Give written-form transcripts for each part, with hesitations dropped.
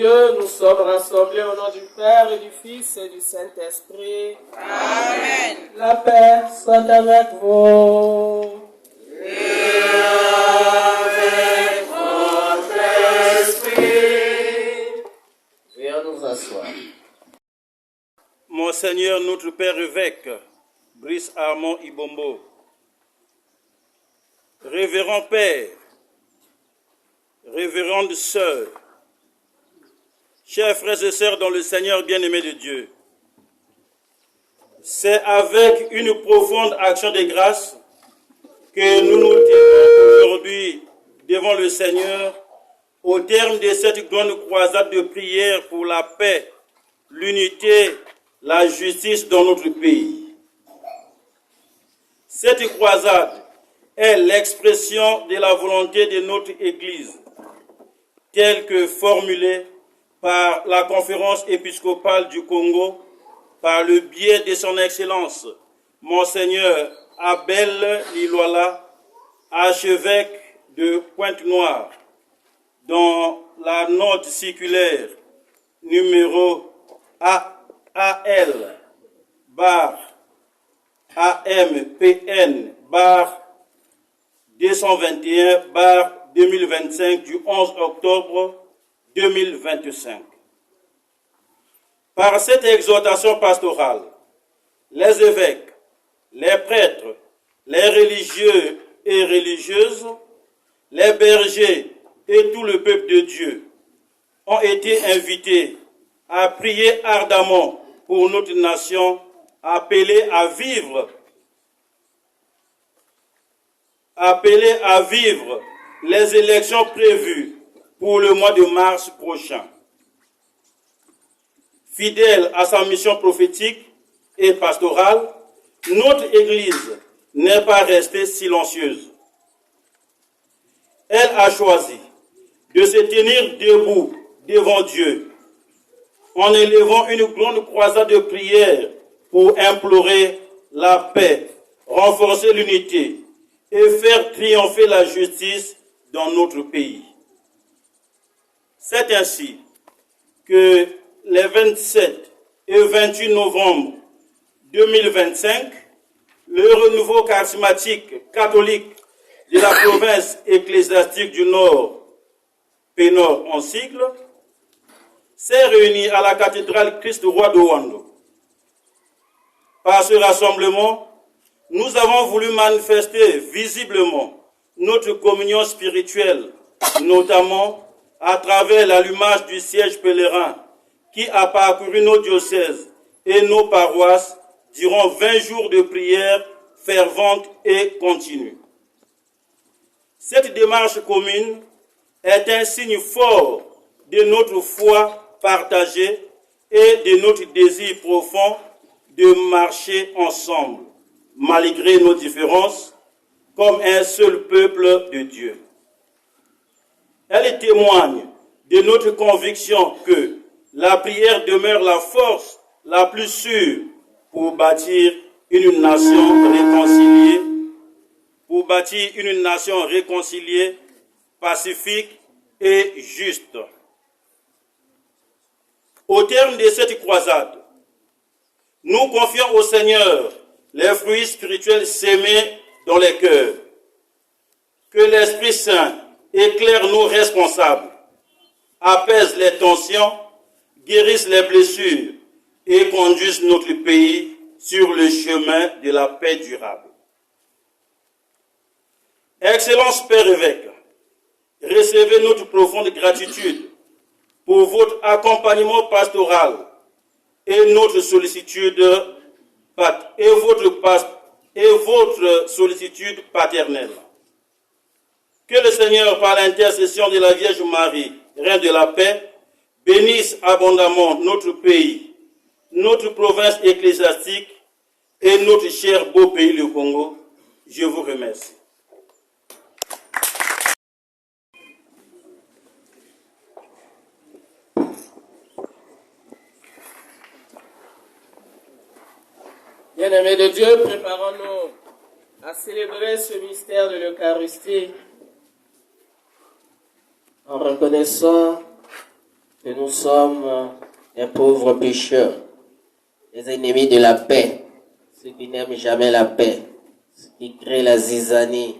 Dieu, nous sommes rassemblés au nom du Père et du Fils et du Saint-Esprit. Amen. La paix soit avec vous. Et avec votre esprit. Veuillez nous asseoir. Monseigneur, notre Père évêque, Brice Armand Ibombo, Révérend Père, Révérende Sœur, chers frères et sœurs dans le Seigneur bien-aimé de Dieu, c'est avec une profonde action de grâce que nous nous tenons aujourd'hui devant le Seigneur au terme de cette grande croisade de prière pour la paix, l'unité, la justice dans notre pays. Cette croisade est l'expression de la volonté de notre Église, telle que formulée par la conférence épiscopale du Congo, par le biais de son Excellence, Monseigneur Abel Lilwala, archevêque de Pointe-Noire, dans la note circulaire numéro AL AMPN 221 2025 du 11 octobre 2025. Par cette exhortation pastorale, les évêques, les prêtres, les religieux et religieuses, les bergers et tout le peuple de Dieu ont été invités à prier ardemment pour notre nation, appelée à vivre les élections prévues pour le mois de mars prochain. Fidèle à sa mission prophétique et pastorale, notre Église n'est pas restée silencieuse. Elle a choisi de se tenir debout devant Dieu en élevant une grande croisade de prière pour implorer la paix, renforcer l'unité et faire triompher la justice dans notre pays. C'est ainsi que les 27 et 28 novembre 2025, le renouveau charismatique catholique de la province ecclésiastique du Nord, PNOR en sigle, s'est réuni à la cathédrale Christ-Roi de Wando. Par ce rassemblement, nous avons voulu manifester visiblement notre communion spirituelle, notamment à travers l'allumage du siège pèlerin qui a parcouru nos diocèses et nos paroisses durant 20 jours de prière fervente et continue. Cette démarche commune est un signe fort de notre foi partagée et de notre désir profond de marcher ensemble, malgré nos différences, comme un seul peuple de Dieu. Elle témoigne de notre conviction que la prière demeure la force la plus sûre pour bâtir une nation réconciliée, pacifique et juste. Au terme de cette croisade, nous confions au Seigneur les fruits spirituels sémés dans les cœurs. Que l'Esprit Saint éclaire nos responsables, apaise les tensions, guérisse les blessures et conduise notre pays sur le chemin de la paix durable. Excellence Père évêque, recevez notre profonde gratitude pour votre accompagnement pastoral et notre sollicitude paternelle. Que le Seigneur, par l'intercession de la Vierge Marie, Reine de la paix, bénisse abondamment notre pays, notre province ecclésiastique et notre cher beau pays, le Congo. Je vous remercie. Bien-aimés de Dieu, préparons-nous à célébrer ce mystère de l'Eucharistie en reconnaissant que nous sommes des pauvres pécheurs, des ennemis de la paix, ceux qui n'aiment jamais la paix, ceux qui créent la zizanie,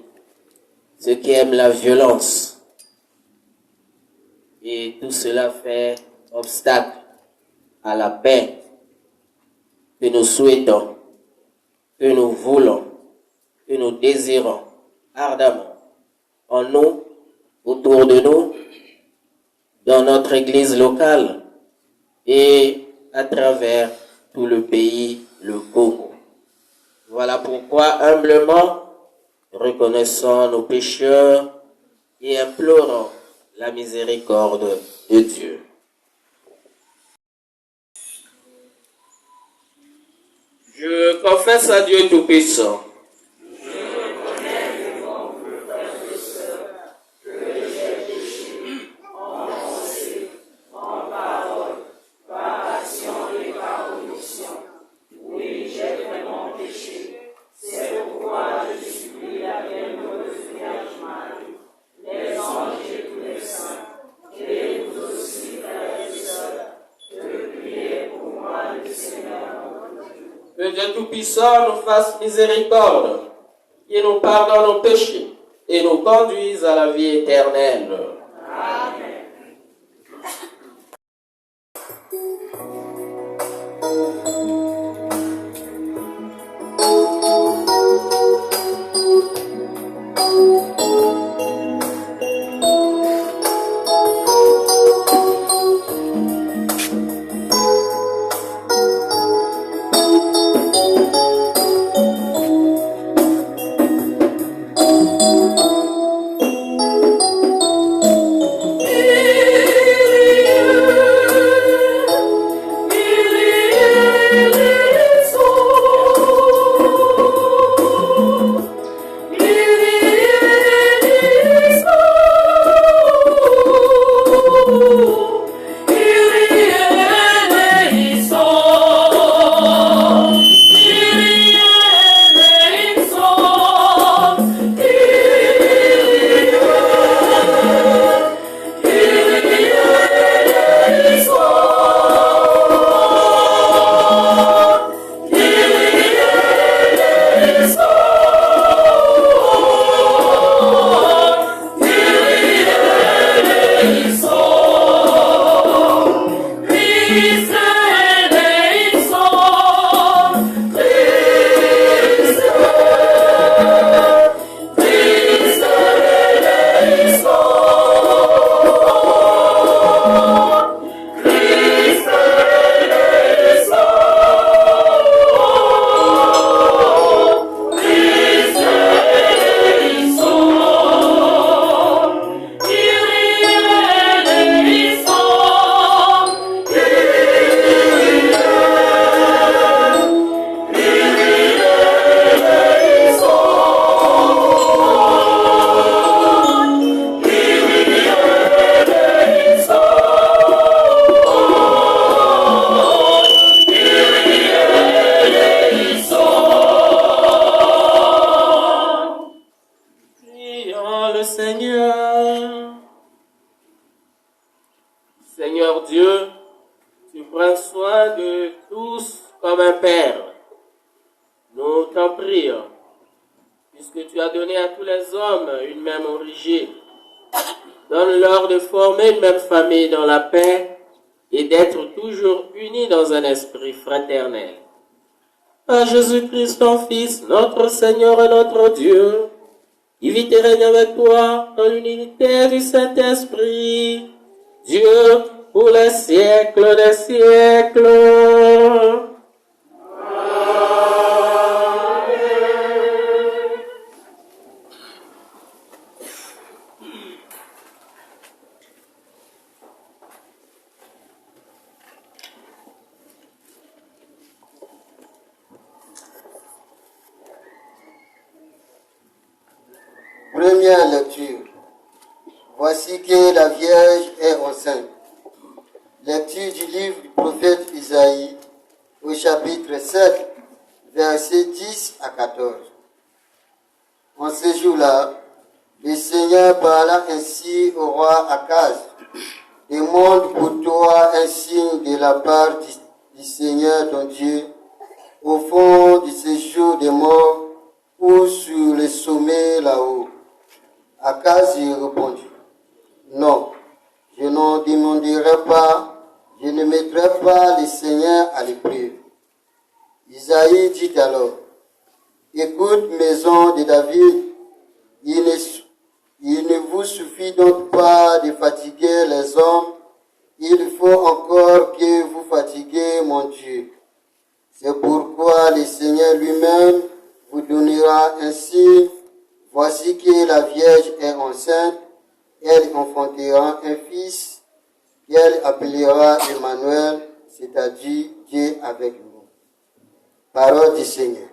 ceux qui aiment la violence. Et tout cela fait obstacle à la paix que nous souhaitons, que nous voulons, que nous désirons ardemment en nous, autour de nous, dans notre église locale et à travers tout le pays, le Congo. Voilà pourquoi humblement reconnaissons nos pécheurs et implorons la miséricorde de Dieu. Je confesse à Dieu Tout-Puissant que Dieu Tout-Puissant nous fasse miséricorde, qu'il nous pardonne nos péchés et nous conduise à la vie éternelle. Amen. Seigneur Dieu, tu prends soin de tous comme un Père. Nous t'en prions, puisque tu as donné à tous les hommes une même origine. Donne-leur de former une même famille dans la paix et d'être toujours unis dans un esprit fraternel. Par Jésus-Christ, ton Fils, notre Seigneur et notre Dieu, qui vit et règne avec toi dans l'unité du Saint-Esprit, Dieu pour les siècles des siècles. Première lecture. Voici que la Vierge est enceinte. Lecture du livre du prophète Isaïe au chapitre 7, versets 10 à 14. En ce jour-là, le Seigneur parla ainsi au roi Akaz Demande pour toi un signe de la part du Seigneur ton Dieu, au fond du séjour des morts ou sur le sommet là-haut. Akaz y répondit, non, je n'en demanderai pas, je ne mettrai pas le Seigneur à l'épreuve. Isaïe dit alors, écoute, maison de David, il ne vous suffit donc pas de fatiguer les hommes, il faut encore que vous fatiguez mon Dieu. C'est pourquoi le Seigneur lui-même vous donnera un signe. Voici que la Vierge est enceinte, elle enfantera un fils, qu'elle appellera Emmanuel, c'est-à-dire Dieu avec nous. Parole du Seigneur.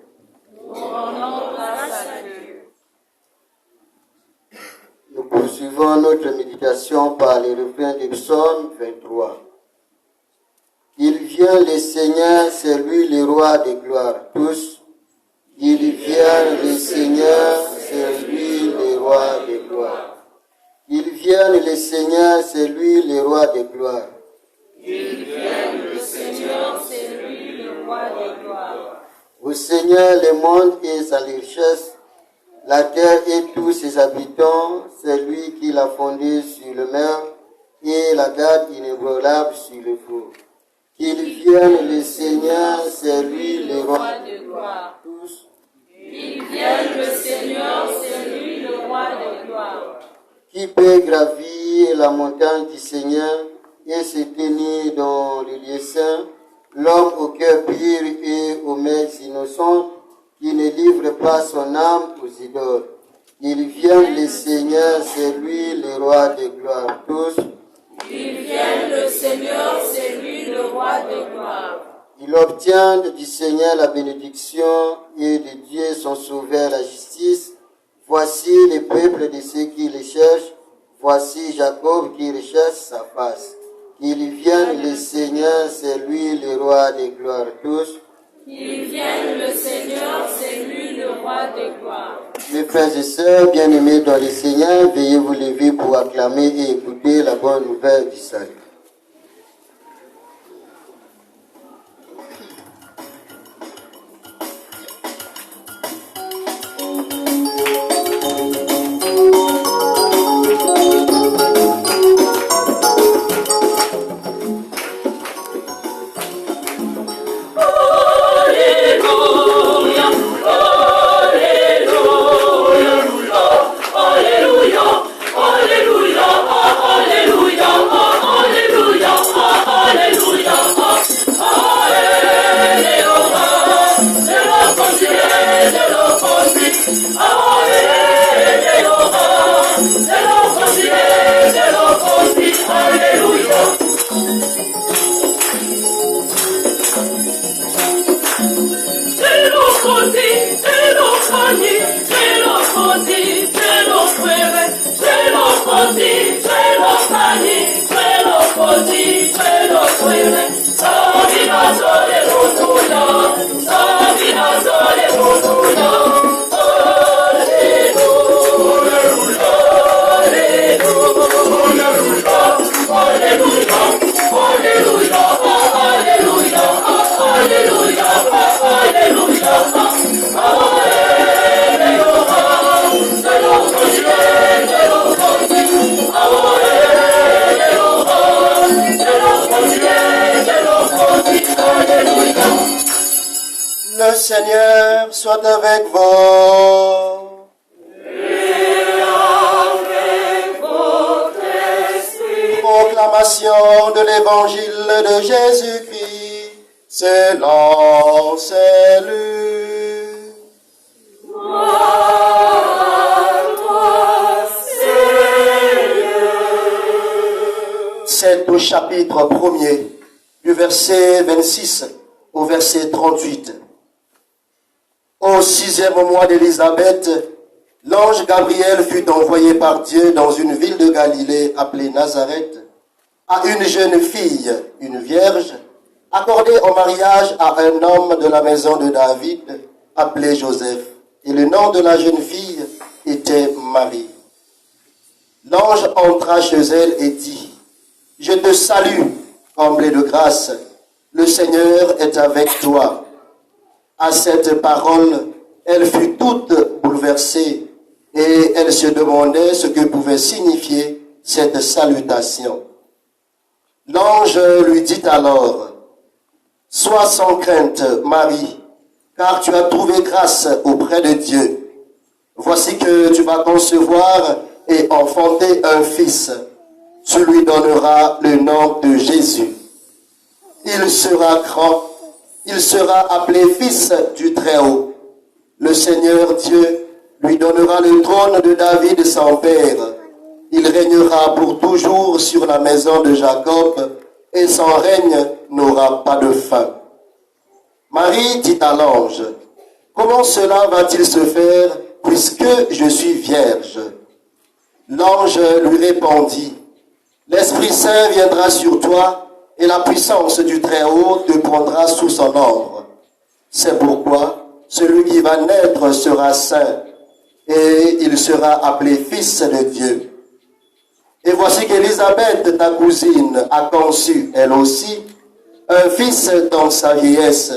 Nous poursuivons notre méditation par les refrains du psaume 23. Il vient le Seigneur, c'est lui le roi des gloires. Tous, il vient le Seigneur, c'est lui le roi des gloires. Il vient le Seigneur, c'est lui le roi des gloires. Il vient le Seigneur, c'est lui le roi des gloires. Au Seigneur, le monde et sa richesse, la terre et tous ses habitants, c'est lui qui l'a fondée sur le mer et la garde inébranlable sur le flot. Qu'il vienne le Seigneur, c'est lui le roi de gloire. Tous. Il vient le Seigneur, c'est lui le roi de gloire. Qui peut gravir la montagne du Seigneur et se tenir dans le lieu saint, l'homme au cœur pur et aux mains innocentes, qui ne livre pas son âme aux idoles. Il vient le Seigneur, c'est lui le roi de gloire. Tous. Il vient le Seigneur, c'est lui le roi de gloire. Il obtient du Seigneur la bénédiction et de Dieu son sauveur la justice. Voici le peuple de ceux qui le cherchent. Voici Jacob qui recherche sa face. Il vient le Seigneur, c'est lui le roi de gloire. Tous. Il vient le Seigneur, c'est lui le roi de gloire. Mes frères et sœurs bien-aimés dans le Seigneur, veuillez vous lever pour acclamer et écouter la bonne nouvelle du salut. Le Seigneur soit avec vous. Et avec votre esprit. Proclamation de l'évangile de Jésus-Christ selon Luc. Gloire à toi, Seigneur. C'est au chapitre 1er, du verset 26 au verset 38. Au 6e mois d'Élisabeth, l'ange Gabriel fut envoyé par Dieu dans une ville de Galilée appelée Nazareth, à une jeune fille, une vierge, accordée en mariage à un homme de la maison de David, appelé Joseph. Et le nom de la jeune fille était Marie. L'ange entra chez elle et dit, Je te salue, comblée de grâce. Le Seigneur est avec toi. À cette parole, elle fut toute bouleversée et elle se demandait ce que pouvait signifier cette salutation. L'ange lui dit alors, « Sois sans crainte, Marie, car tu as trouvé grâce auprès de Dieu. Voici que tu vas concevoir et enfanter un fils. Tu lui donneras le nom de Jésus. Il sera grand, il sera appelé fils du Très-Haut. Le Seigneur Dieu lui donnera le trône de David son père. Il régnera pour toujours sur la maison de Jacob et son règne n'aura pas de fin. » Marie dit à l'ange, « Comment cela va-t-il se faire puisque je suis vierge ?» L'ange lui répondit, « L'Esprit Saint viendra sur toi et la puissance du Très-Haut te prendra sous son ombre. C'est pourquoi celui qui va naître sera saint et il sera appelé fils de Dieu. Et voici qu'Élisabeth, ta cousine, a conçu, elle aussi, un fils dans sa vieillesse,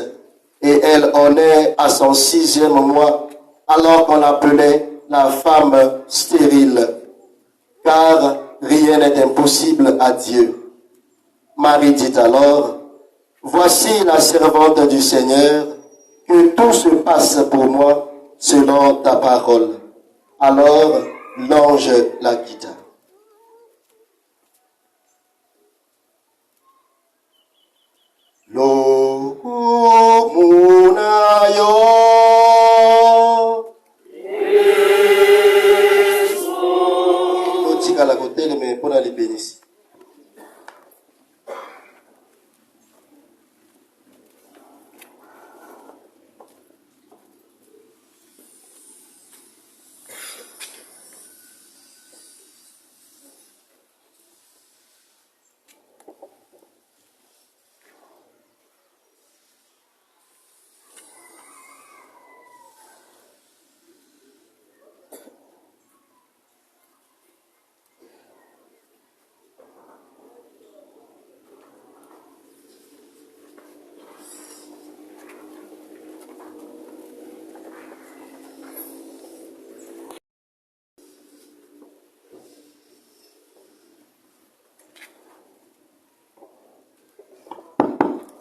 et elle en est à son 6e mois, alors qu'on l'appelait la femme stérile, car rien n'est impossible à Dieu. Marie dit alors, « Voici la servante du Seigneur, que tout se passe pour moi selon ta parole. » Alors l'ange la quitta. Lo munayo totika la kotele me mpona libénisi.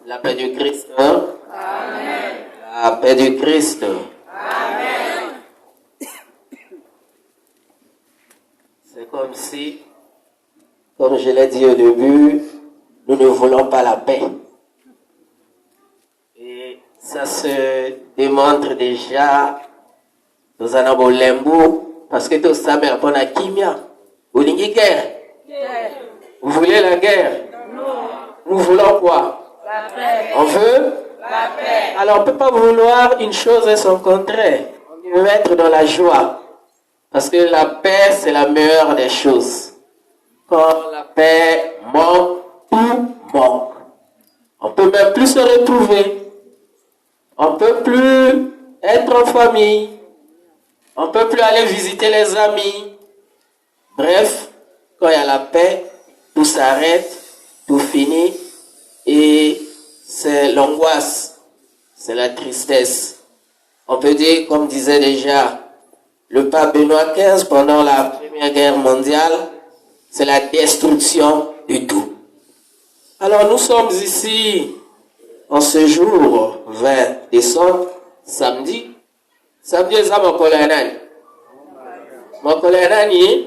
La paix du Christ. Amen. La paix du Christ. Amen. C'est comme si, comme je l'ai dit au début, nous ne voulons pas la paix. Et ça se démontre déjà dans un abolembo, parce que tout ça me répond à Kimia. Vous voulez guerre? Vous voulez la guerre? Nous voulons quoi? La paix. On veut La paix. Alors on ne peut pas vouloir une chose et son contraire. On veut être dans la joie. Parce que la paix, c'est la meilleure des choses. Quand la paix manque, tout manque. On ne peut même plus se retrouver. On ne peut plus être en famille. On ne peut plus aller visiter les amis. Bref, quand il y a la paix, tout s'arrête, tout finit. Et c'est l'angoisse, c'est la tristesse. On peut dire, comme disait déjà le pape Benoît XV pendant la Première Guerre mondiale, c'est la destruction du tout. Alors nous sommes ici en ce jour 20 décembre, samedi. Samedi, c'est mon collègue. Mon collègue,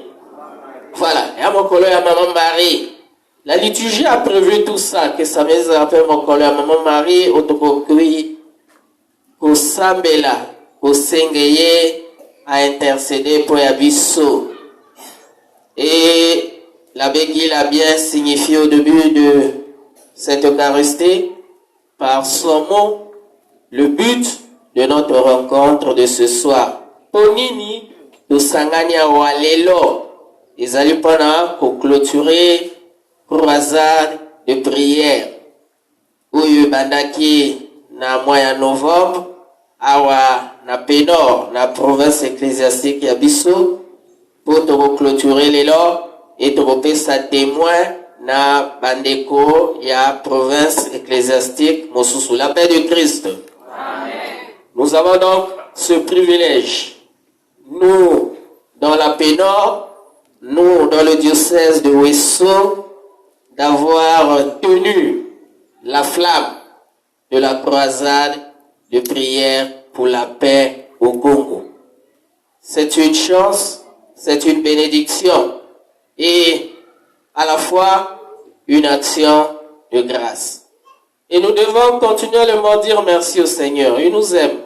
voilà, et mon collègue, maman Marie. La liturgie a prévu tout ça, que ça me rappelle mon collègue, maman Marie, autococuit, au Sambela, au Sengeye, a intercédé pour Yabiso. Et l'abbé Guy l'a bien signifié au début de cette Eucharistie, par son mot, le but de notre rencontre de ce soir. Ponini, de Sangania Walelo, ils allaient pendant clôturer croisade de prière. Où bandaki na mois novembre, awa na Pénor, na province ecclésiastique ya biso, pour te clôturer les lois et te repasser sa témoin na bandeko ya province ecclésiastique mosusu. La paix de Christ. Amen. Nous avons donc ce privilège, nous dans la paix nord, nous dans le diocèse de Ouesso, d'avoir tenu la flamme de la croisade de prière pour la paix au Congo. C'est une chance, c'est une bénédiction et à la fois une action de grâce. Et nous devons continuellement dire merci au Seigneur. Il nous aime.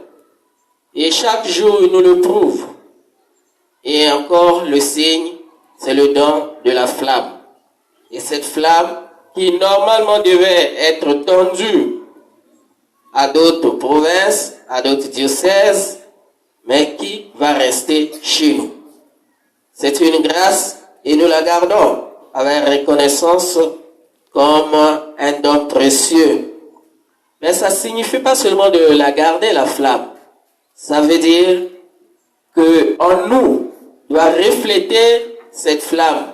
Et chaque jour, il nous le prouve. Et encore, le signe, c'est le don de la flamme. Et cette flamme, qui normalement devait être tendue à d'autres provinces, à d'autres diocèses, mais qui va rester chez nous. C'est une grâce et nous la gardons avec reconnaissance comme un don précieux. Mais ça ne signifie pas seulement de la garder, la flamme. Ça veut dire qu'en nous doit refléter cette flamme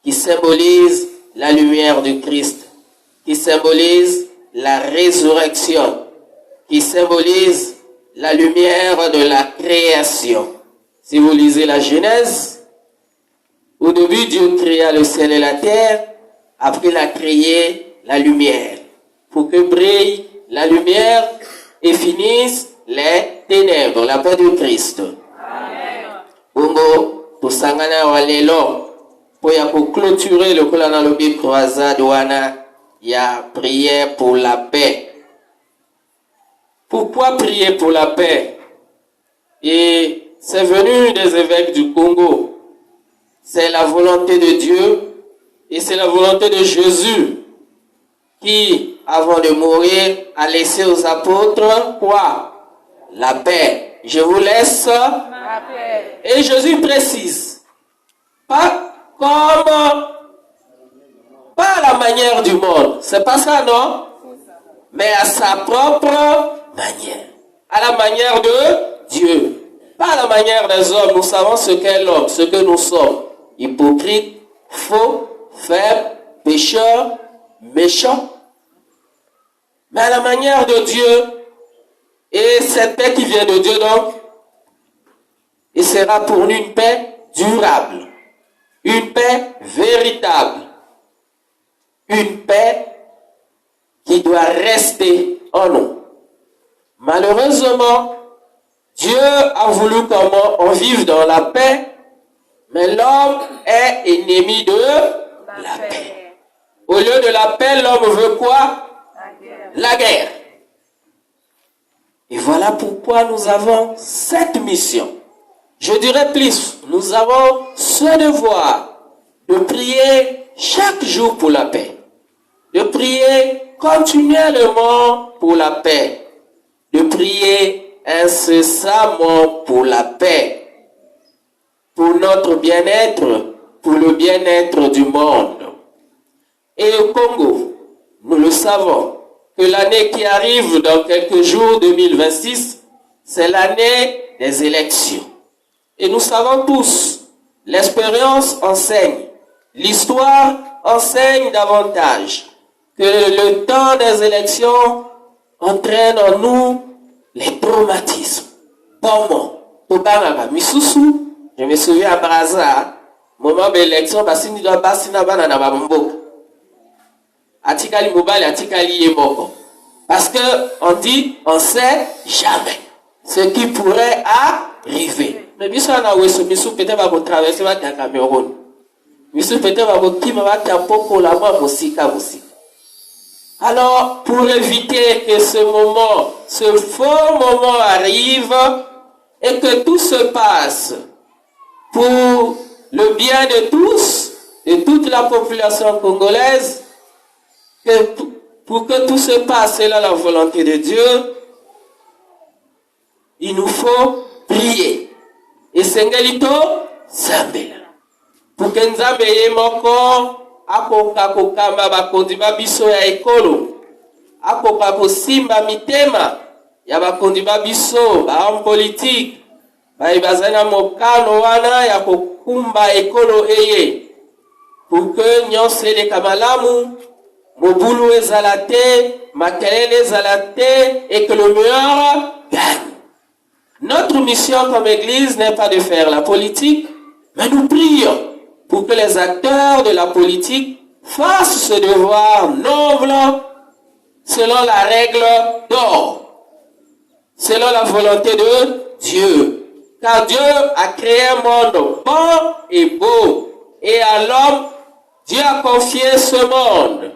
qui symbolise la lumière du Christ, qui symbolise la résurrection, qui symbolise la lumière de la création. Si vous lisez la Genèse, au début Dieu créa le ciel et la terre, après il a créé la lumière, pour que brille la lumière et finissent les ténèbres, la paix du Christ. Amen. Bongo, pour sangana walelo, pour y clôturer le colana lobi croisade wana, il y a prière pour la paix. Pourquoi prier pour la paix? Et c'est venu des évêques du Congo. C'est la volonté de Dieu et c'est la volonté de Jésus qui, avant de mourir, a laissé aux apôtres quoi? La paix. Je vous laisse la paix. Et Jésus précise, pas à la manière du monde. C'est pas ça, non? Mais à sa propre manière. À la manière de Dieu. Pas à la manière des hommes. Nous savons ce qu'est l'homme, ce que nous sommes. Hypocrite, faux, faible, pécheur, méchant. Mais à la manière de Dieu, et cette paix qui vient de Dieu donc, il sera pour nous une paix durable, une paix véritable, une paix qui doit rester en nous. Malheureusement, Dieu a voulu comment on vive dans la paix, mais l'homme est ennemi de la paix. Au lieu de la paix, l'homme veut quoi? La guerre. Et voilà pourquoi nous avons cette mission. Je dirais plus, nous avons ce devoir de prier chaque jour pour la paix. De prier continuellement pour la paix. De prier incessamment pour la paix. Pour notre bien-être, pour le bien-être du monde. Et au Congo, nous le savons, que l'année qui arrive dans quelques jours, 2026, c'est l'année des élections. Et nous savons tous, l'expérience enseigne, l'histoire enseigne davantage que le temps des élections entraîne en nous les traumatismes. Comment? Je me souviens à Brazza, moment de l'élection, Atikali Mobile, Atikali Yemoko. Parce que on dit, on sait jamais ce qui pourrait arriver. Mais bien sûr, on a oublié, peut-être va traverser la Cameroun. Monsieur peut-être va qui va taper la main aussi. Alors, pour éviter que ce moment, ce faux moment arrive et que tout se passe pour le bien de tous, de toute la population congolaise, pour que tout se passe selon la volonté de Dieu, il nous faut prier. Et Sengelito, Zambela. Pour que Nzambe yemoko, akoka kokamba bakondi babiso ya ekolo, akoka kosimba mitema ya bakondi babiso, ba politique, ba ibazana mokano wana ya kokumba ekolo eye. pour que nyonse eleka malamu, mobulu ezala te, makelele ezala te, et que le meilleur gagne. Notre mission comme Église n'est pas de faire la politique, mais nous prions pour que les acteurs de la politique fassent ce devoir noble selon la règle d'or, selon la volonté de Dieu. Car Dieu a créé un monde bon et beau, et à l'homme, Dieu a confié ce monde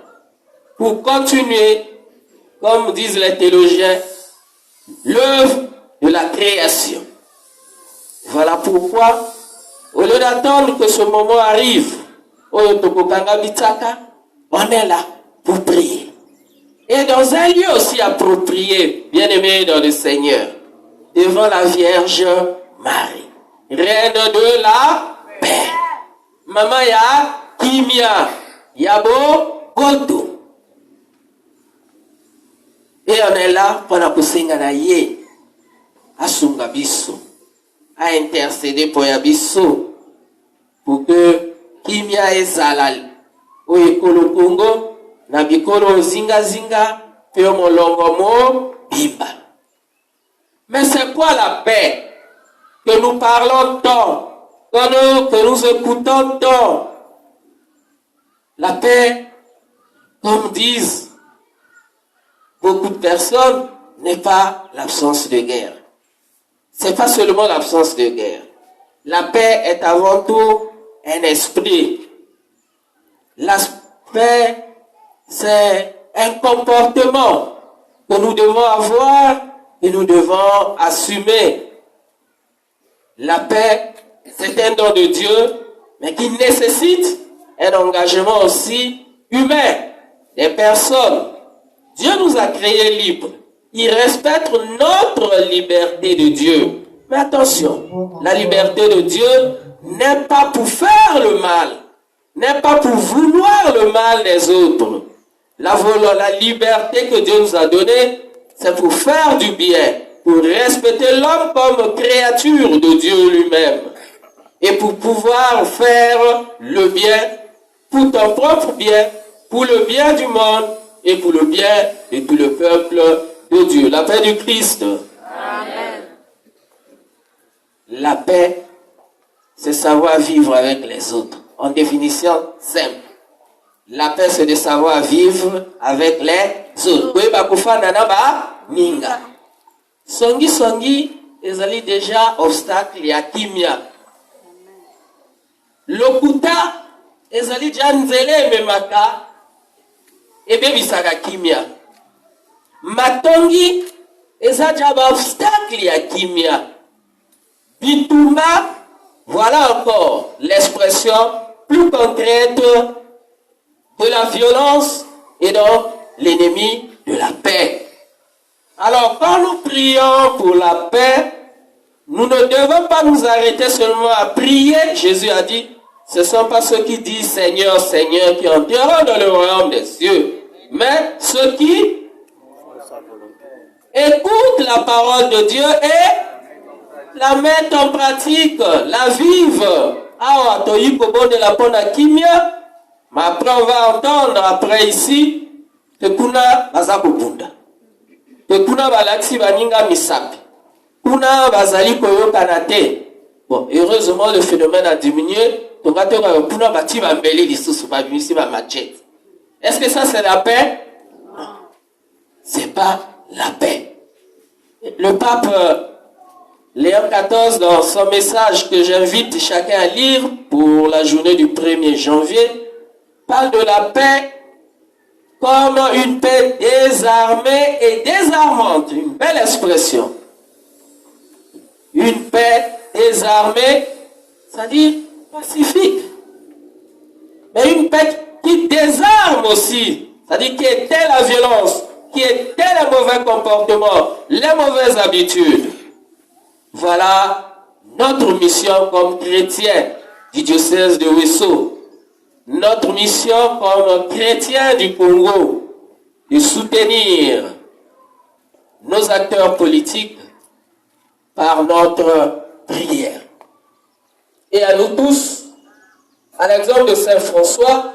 pour continuer, comme disent les théologiens, l'œuvre de la création. Voilà pourquoi, au lieu d'attendre que ce moment arrive, on est là pour prier. Et dans un lieu aussi approprié, bien aimé dans le Seigneur, devant la Vierge Marie, reine de la paix. Maman ya kimia, yabo goto. Et on est là pour la kusenga na ye, asunga biso, a intercéder pour yabiso, pour que kimia ezalal, o ekolo Congo, na bikolo zinga zinga, pe molongo mo bimba. Mais c'est quoi la paix que nous parlons tant, que nous écoutons tant? La paix, comme disent beaucoup de personnes, n'est pas l'absence de guerre. C'est pas seulement l'absence de guerre. La paix est avant tout un esprit. La paix, c'est un comportement que nous devons avoir et nous devons assumer. La paix, c'est un don de Dieu, mais qui nécessite un engagement aussi humain des personnes. Dieu nous a créés libres. Il respecte notre liberté de Dieu. Mais attention, la liberté de Dieu n'est pas pour faire le mal, n'est pas pour vouloir le mal des autres. La liberté que Dieu nous a donnée, c'est pour faire du bien, pour respecter l'homme comme créature de Dieu lui-même, et pour pouvoir faire le bien, pour ton propre bien, pour le bien du monde, et pour le bien de tout le peuple de Dieu. La paix du Christ. Amen. La paix, c'est savoir vivre avec les autres. En définition simple. La paix, c'est de savoir vivre avec les autres. Songi, ezali déjà obstacle ya kimia. Lokuta, ezali déjà nzele memaka, ebe bisaka kimia. Matongi, ezali déjà obstacle ya kimia. Bitumba, voilà encore l'expression plus concrète de la violence et donc l'ennemi de la paix. Alors, quand nous prions pour la paix, nous ne devons pas nous arrêter seulement à prier. Jésus a dit, ce ne sont pas ceux qui disent Seigneur, Seigneur qui entreront dans le royaume des cieux, mais ceux qui écoutent la parole de Dieu et la mettent en pratique, la vivent. Ah, de la pona kimia, mais après on va entendre après ici que kuna bazakubunda. Kuna balaksi baninga misapi. Kuna bazali koyoka na te. Bon, heureusement le phénomène a diminué. Kuna bati bambeli lisusu babimisi ba machete. Est-ce que ça c'est la paix? Non. C'est pas la paix. Le pape Léon XIV, dans son message que j'invite chacun à lire pour la journée du 1er janvier, parle de la paix comme une paix désarmée et désarmante. Une belle expression. Une paix désarmée, c'est-à-dire pacifique. Mais une paix qui désarme aussi, c'est-à-dire qui était la violence, qui était les mauvais comportements, les mauvaises habitudes. Voilà notre mission comme chrétiens du diocèse de Ouesso. Notre mission comme chrétiens du Congo, de soutenir nos acteurs politiques par notre prière. Et à nous tous, à l'exemple de Saint François,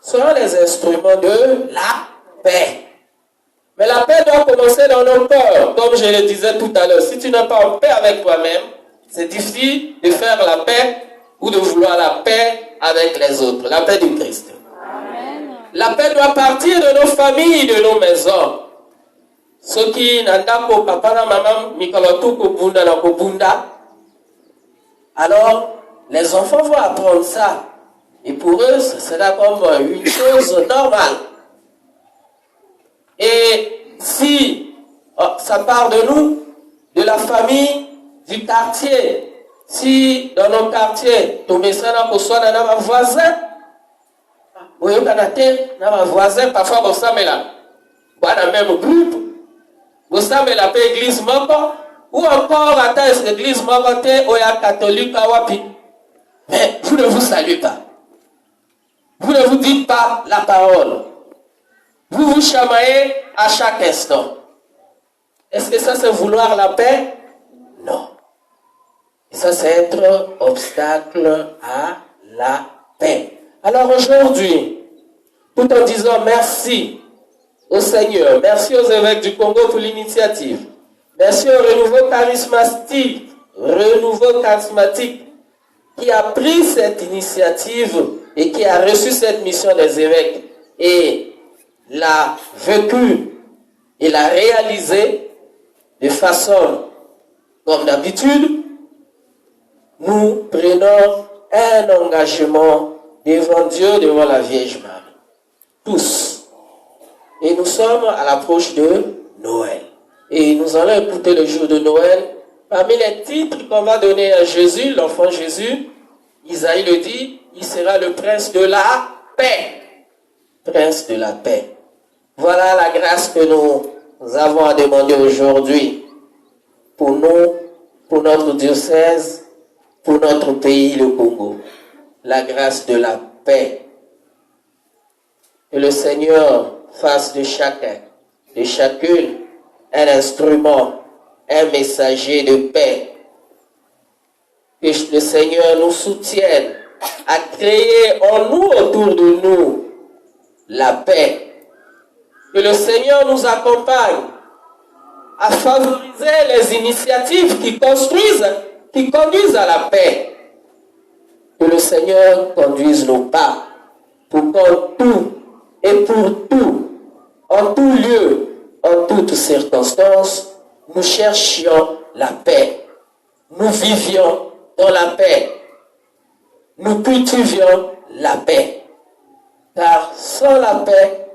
seront les instruments de la paix. Mais la paix doit commencer dans nos cœurs. Comme je le disais tout à l'heure, si tu n'es pas en paix avec toi-même, c'est difficile de faire la paix ou de vouloir la paix avec les autres. La paix du Christ. Amen. La paix doit partir de nos familles, de nos maisons. Ceux qui n'ont pas papa et maman, alors les enfants vont apprendre ça. Et pour eux, ce sera comme une chose normale. Et si ça part de nous, de la famille, du quartier, si dans nos quartiers, ton message n'a pas dans nos voisins, parfois on s'en met là, dans le même groupe, on s'en met la église ou encore à l'église ou à catholique, mais vous ne vous saluez pas. Vous ne vous dites pas la parole. Vous vous chamaillez à chaque instant. Est-ce que ça c'est vouloir la paix? Non. Et ça c'est être obstacle à la paix. Alors aujourd'hui, tout en disant merci au Seigneur, merci aux évêques du Congo pour l'initiative, merci au renouveau charismatique qui a pris cette initiative et qui a reçu cette mission des évêques et l'a vécu et l'a réalisé de façon comme d'habitude, nous prenons un engagement devant Dieu, devant la Vierge Marie. Tous. Et nous sommes à l'approche de Noël. Et nous allons écouter le jour de Noël. Parmi les titres qu'on va donner à Jésus, l'enfant Jésus, Isaïe le dit, il sera le prince de la paix. Prince de la paix. Voilà la grâce que nous avons à demander aujourd'hui pour nous, pour notre diocèse, pour notre pays, le Congo. La grâce de la paix. Que le Seigneur fasse de chacun, de chacune, un instrument, un messager de paix. Que le Seigneur nous soutienne à créer en nous, autour de nous, la paix. Que le Seigneur nous accompagne à favoriser les initiatives qui conduisent à la paix. Que le Seigneur conduise nos pas pour qu'en tout et pour tout, en tout lieu, en toutes circonstances, nous cherchions la paix. Nous vivions dans la paix. Nous cultivions la paix. Car sans la paix,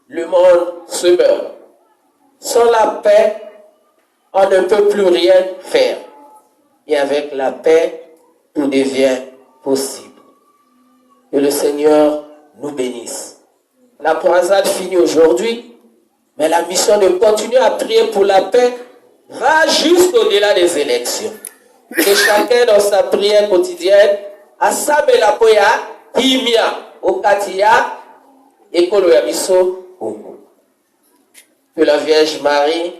le monde se meurt. Sans la paix, on ne peut plus rien faire. Et avec la paix, tout devient possible. Que le Seigneur nous bénisse. La croisade finit aujourd'hui, mais la mission de continuer à prier pour la paix va jusqu'au-delà des élections. Que chacun dans sa prière quotidienne, à Sabelapoya, Kimia, Okatia, et Koloyabiso, Congo. Que la Vierge Marie,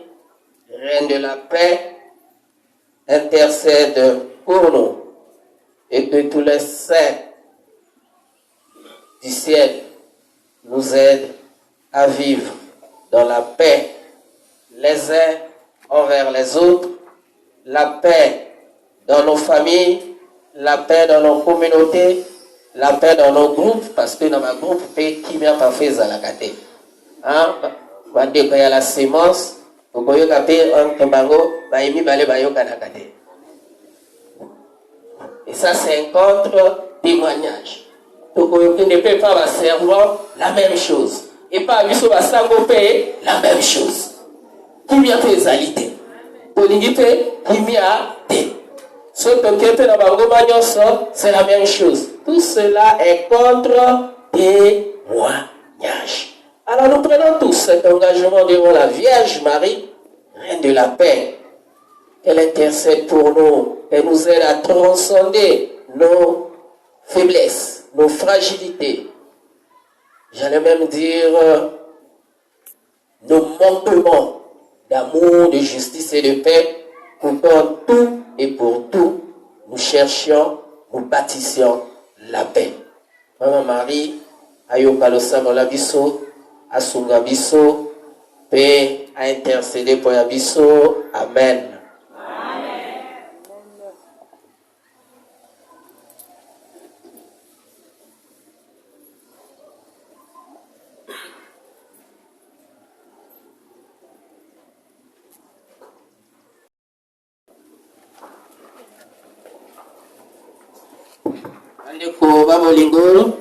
Reine de la paix, intercède pour nous et que tous les saints du ciel nous aident à vivre dans la paix les uns envers les autres, la paix dans nos familles, la paix dans nos communautés, la paix dans nos groupes, parce que dans ma groupe, qui vient pas faire à la caté. Hein? Quand il y a la sémence, vous voyez un Kembango, et ça, c'est un contre-témoignage. Donc, on ne peut pas servir la même chose. Et pas juste la même chose. Qui vient faire les alités? Pour l'unité, qui vient ce c'est la même chose. Tout cela est contre-témoignage. Alors nous prenons tous cet engagement devant la Vierge Marie, Reine de la paix. Elle intercède pour nous, elle nous aide à transcender nos faiblesses, nos fragilités. J'allais même dire nos manquements d'amour, de justice et de paix, pour qu'en tout et pour tout, nous cherchions, nous bâtissions la paix. Maman Marie, ayoka losambo la biso, asunga biso, paix a intercédé pour la biso. Amen. Andeko babolingo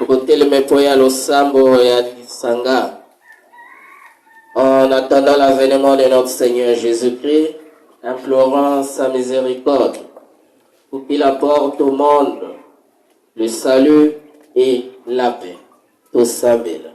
koteleme po ya losambo ya lisanga. En attendant l'avènement de notre Seigneur Jésus-Christ, implorant sa miséricorde pour qu'il apporte au monde le salut et la paix. Tout ça, belle.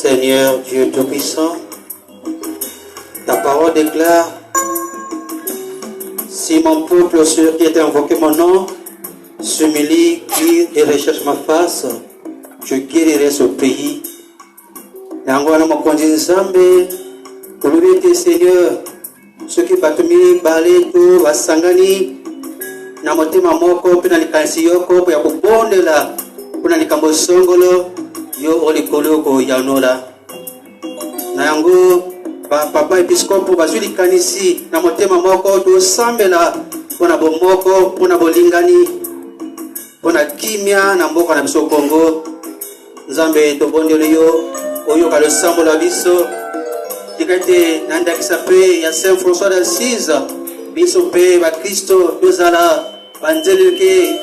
Seigneur Dieu Tout-Puissant, ta parole déclare: si mon peuple, ceux qui étaient invoqué mon nom, s'humilie, crie et recherche ma face, je guérirai ce pays. Nangwana mokonzi nzambe, olobi Seigneur, ceux qui batumi balé to basangani na motema moko pe na likanisi yoko ya kubondela kuna likambo songolo yo olikolo ko yanola na yango papa episkopo bazwi likanisi na motema moko to sambela pona bomoko pona bolingani pona kimia na mboka na biso Kongo. Nzambe tobondeli yo oyo ka losambo la biso tikate nandakisa pe ya Saint François d'Assise biso pe ba Kristo tozala banzeleke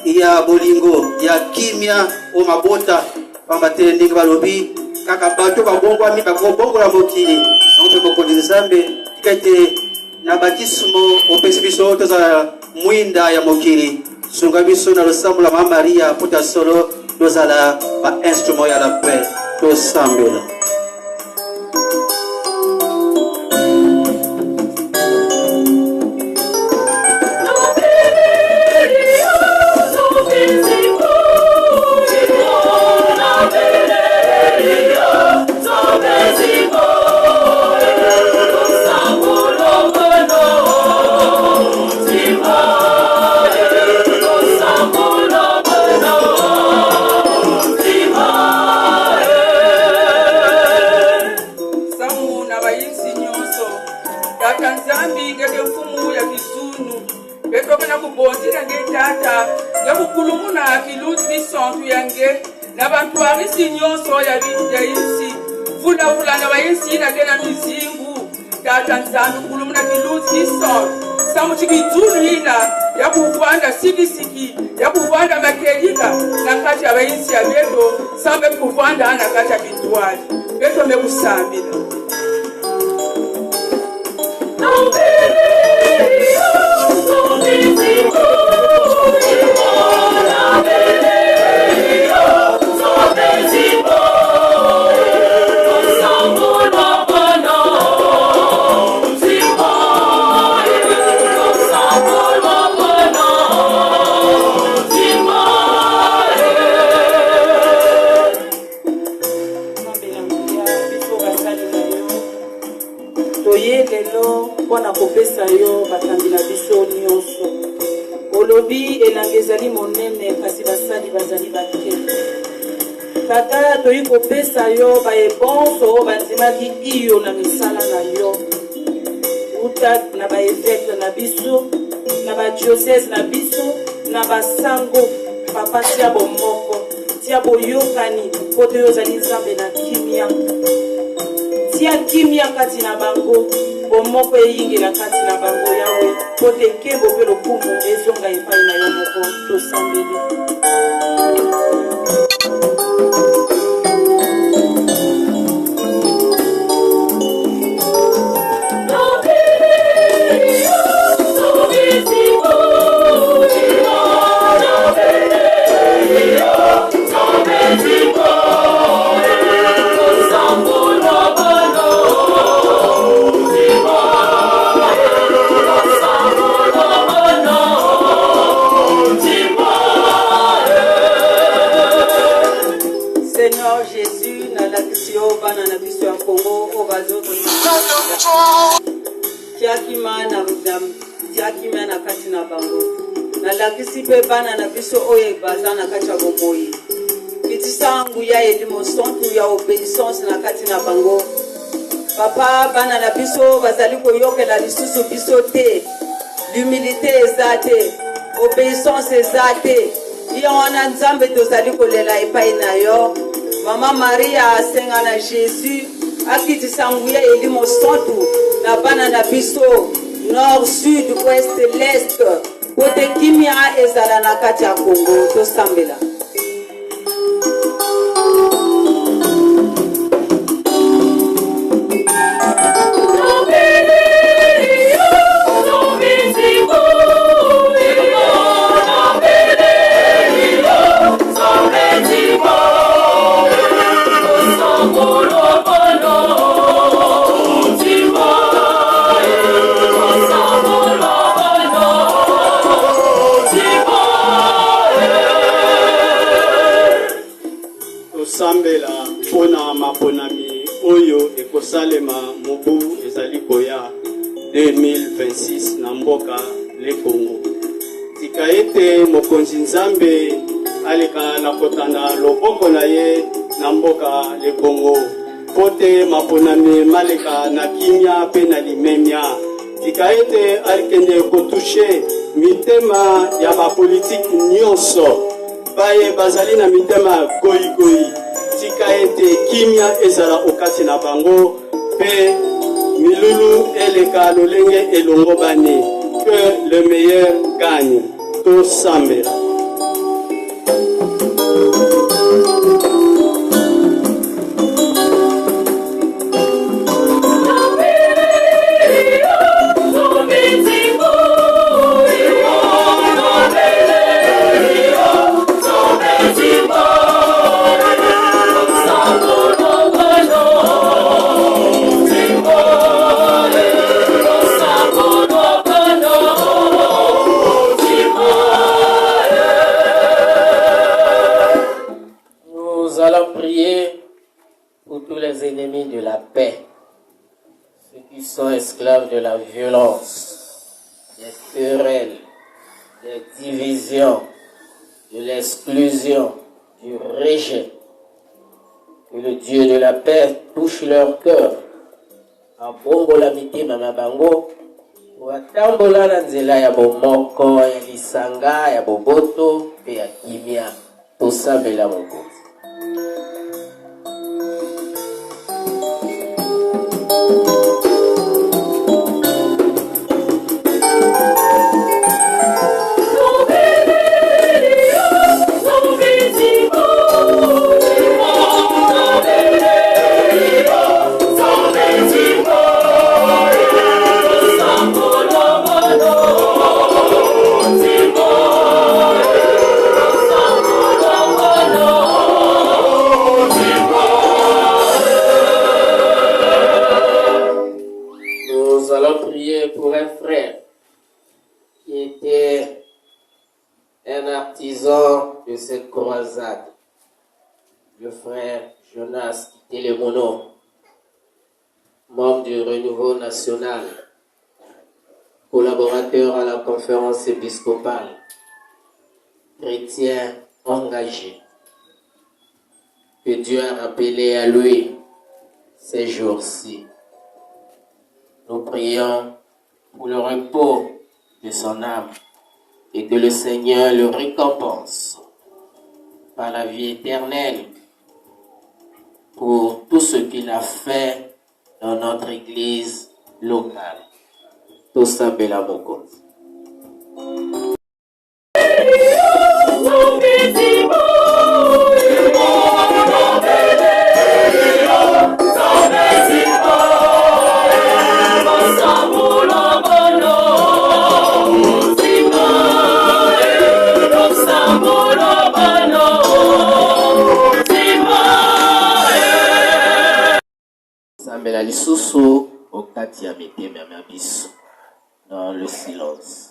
ya bolingo ya kimia o mabota pambatele ndenge balobi kaka bato babongwami bakobongola mokili naope mokonzi Nzambe tikate na batismo opesi biso tozala mwinda ya mokili sunga biso na losambo la Mama Maria puta solo tozala ba instrument ya la paix tosambela. na bantu arisi nyonso ya isi vula na bayisi na kena mizingu tata nzambe kulumuna kiluti kiso samu chikidunu ina ya kuvanda sikisiki ya kuvanda makelika na kati ya bayisi ya beto sambe kuvanda ana kati ya bituali beto mekusambila wana kopesa yo batambi na biso nyonso olobi elanga ezali monene kasi basali bazali bake tata toyi kopesa yo baebonso oyo bandimaki iyo na misala na yo uta na baevêque na biso na badiocèse na biso na basango papa tia bomoko tia boyokani po te yo ozali nzambe na kimia tia kimia kati na bango nkembo moko eyingela kati na bango yawe po te nkembo mpe lokumu ezonga epai na yo moko tosambeli. Seigneur Jésus, nalakisi yo bana na biso ya Kongo o bazoto tiakima na kati na bango. Nalakisi pe bana na biso oyo baza na kati ya bomoi. Kitisa nguya edi mosontu ya obéissance na kati na bango. Papa bana na biso bazali koyokela lisusu biso te. L'humilité eza te, obéissance eza te. Iyo wana nzambe tozali kolela epai na yo. Mama Maria asenga na Jésus akitisa nguya edi mosontu na bana na biso nord, sud, ouest, l'est. Pote kimia ezala na kati ya Kongo tosambela. Sambela pona maponami oyo ekosalema mobu ezali koya 2026 na mboka le Congo. Tika ete mokonzi nzambe aleka na kotanda loboko na ye na mboka le Congo. Pote maponami maleka na kimia pe na limemia. Tika ete alikende kotushe mitema ya bapolitiki nyonso. Baye bazali na mitema goyi. Tika ete kimia ezala okati na bango pe milulu eleka lolenge elongo bani. Que le meilleur gagne. To sambela. Ennemis de la paix, ceux qui sont esclaves de la violence, des querelles, des divisions, de l'exclusion, du rejet. Que le Dieu de la paix touche leur cœur. Abongola mitema mabango, watambola na nzela ya bomoko, ya lisanga, ya boboto, pe ya kimia, tosambela mokonzi. Pour un frère qui était un artisan de cette croisade, le frère Jonas Télémono, membre du Renouveau National, collaborateur à la conférence épiscopale, chrétien engagé, que Dieu a rappelé à lui ces jours-ci. Nous prions pour le repos de son âme et que le Seigneur le récompense par la vie éternelle pour tout ce qu'il a fait dans notre Église local. Tosambela Mokonzi. Sambela lisusu okati ya mitema ya biso dans le silence.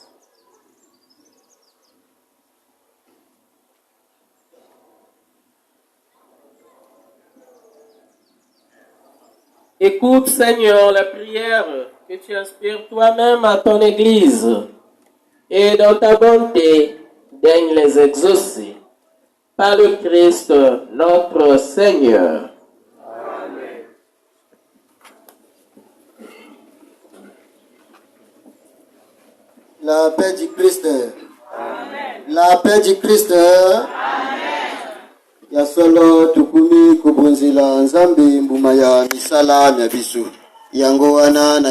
Écoute, Seigneur, la prière que tu inspires toi-même à ton Église et dans ta bonté, daigne les exaucer par le Christ notre Seigneur. Amen. La paix du Christ. Amen. La paix du Christ. Amen. Ya solo tukumi kubunzila nzambi mbuma ya misala mya bisu yango wana na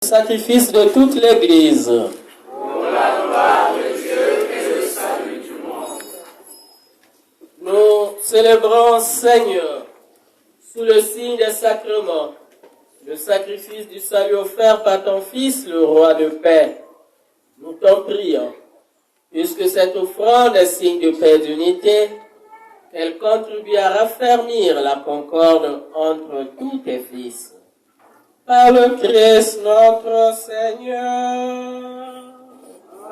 sacrifice de toute l'Église. Pour la gloire de Dieu et le salut du monde. Nous célébrons, Seigneur, sous le signe des sacrements, le sacrifice du salut offert par ton Fils, le roi de paix. Nous t'en prions, puisque cette offrande est signe de paix et d'unité, qu'elle contribue à raffermir la concorde entre tous tes fils. Par le Christ notre Seigneur.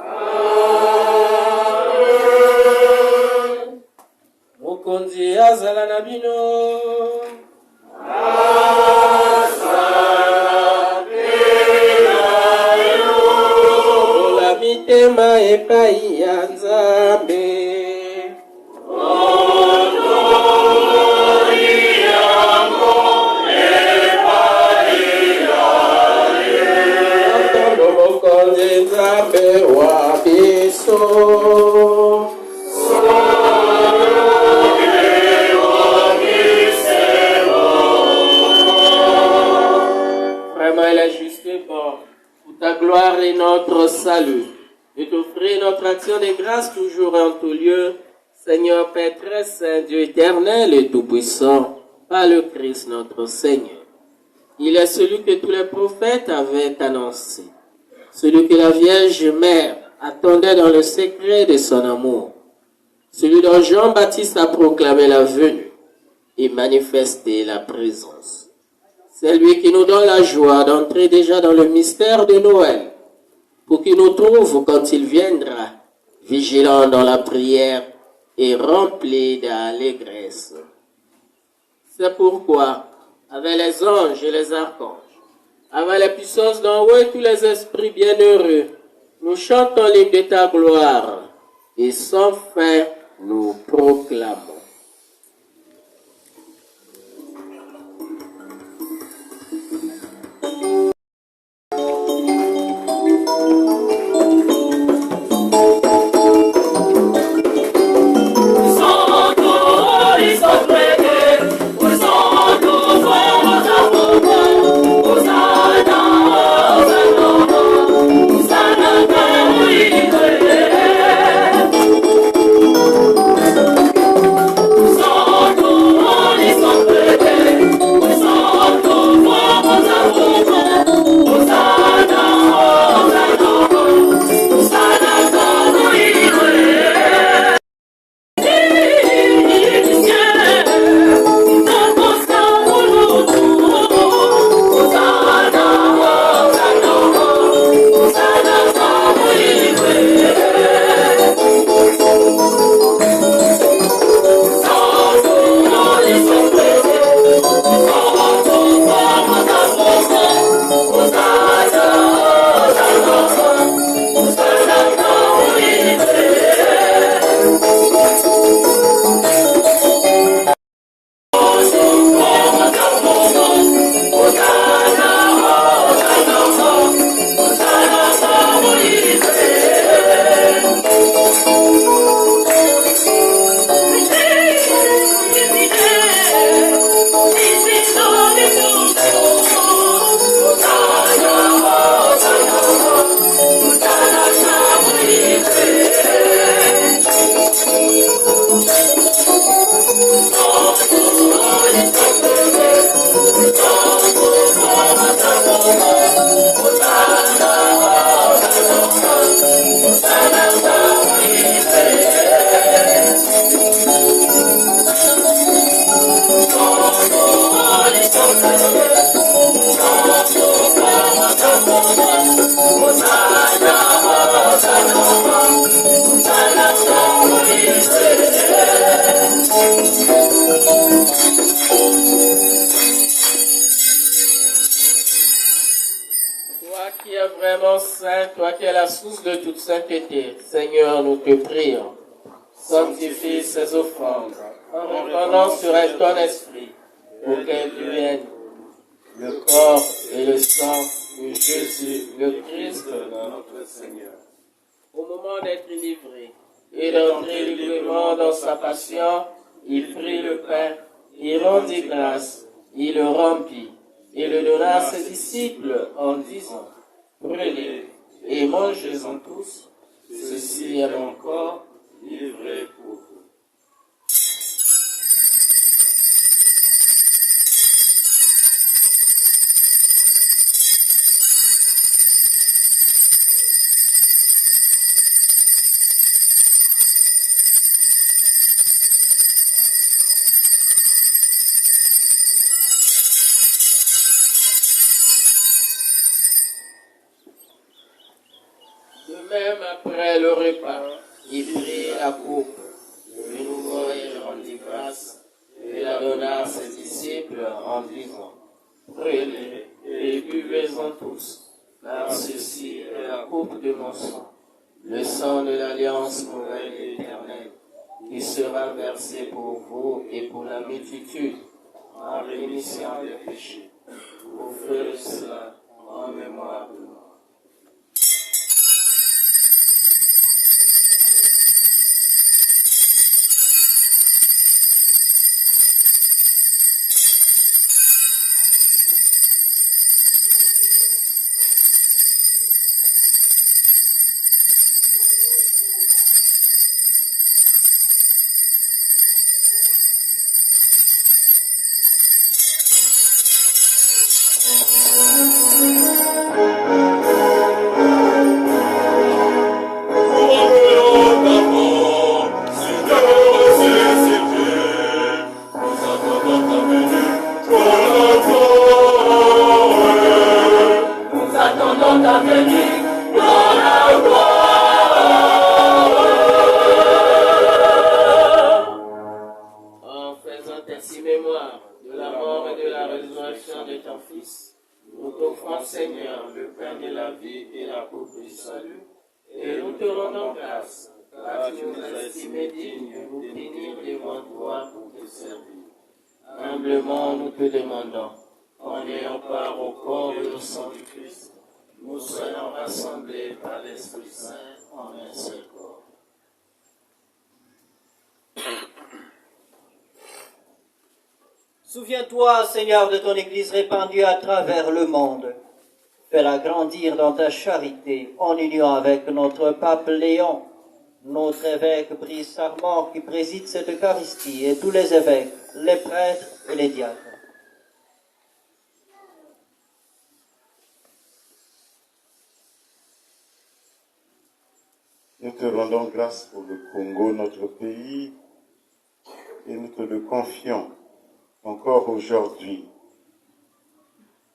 Amen. Mokonzi azala na bino. Ola mitema epai ya Nzambe. Vraiment, il est juste et bon pour ta gloire et notre salut, et t'offrir notre action de grâce toujours en tout lieu, Seigneur Père très saint, Dieu éternel et tout-puissant, par le Christ notre Seigneur. Il est celui que tous les prophètes avaient annoncé, celui que la Vierge Mère attendait dans le secret de son amour, celui dont Jean-Baptiste a proclamé la venue et manifesté la présence. C'est lui qui nous donne la joie d'entrer déjà dans le mystère de Noël, pour qu'il nous trouve quand il viendra, vigilants dans la prière et remplis d'allégresse. C'est pourquoi, avec les anges et les archanges, avec les puissances d'en haut et tous les esprits bienheureux, nous chantons l'hymne de ta gloire et sans fin nous proclamons. Toi qui es la source de toute sainteté, Seigneur, nous te prions. Sanctifie ces offrandes en répandant sur elle ton esprit, pour qu'elle devienne le corps et le sang de Jésus, le Christ, notre Seigneur. Au moment d'être livré et d'entrer librement dans sa passion, il prit le pain, il rendit grâce, il le rompit et le donna à ses disciples en disant: prenez et mangez-en tous, ceci est mon corps livré pour vous. Même après le repas, il prit la coupe, de nouveau il rendit grâce, et la donna à ses disciples en disant: prenez et buvez-en tous, car ceci est la coupe de mon sang, le sang de l'alliance nouvelle et éternelle, qui sera versé pour vous et pour la multitude, en rémission des péchés. Vous ferez cela en mémoire de moi. la vie et la coupe du salut. Et nous te rendons grâce, car tu nous as estimés dignes de nous tenir devant toi pour te servir. Humblement, nous te demandons, en ayant part au corps et au sang du Christ, nous soyons rassemblés par l'Esprit Saint en un seul corps. Souviens-toi, Seigneur, de ton Église répandue à travers le monde. Fais-la grandir dans ta charité, en union avec notre pape Léon, notre évêque Brice Armand qui préside cette Eucharistie, et tous les évêques, les prêtres et les diacres. Nous te rendons grâce pour le Congo, notre pays, et nous te le confions encore aujourd'hui,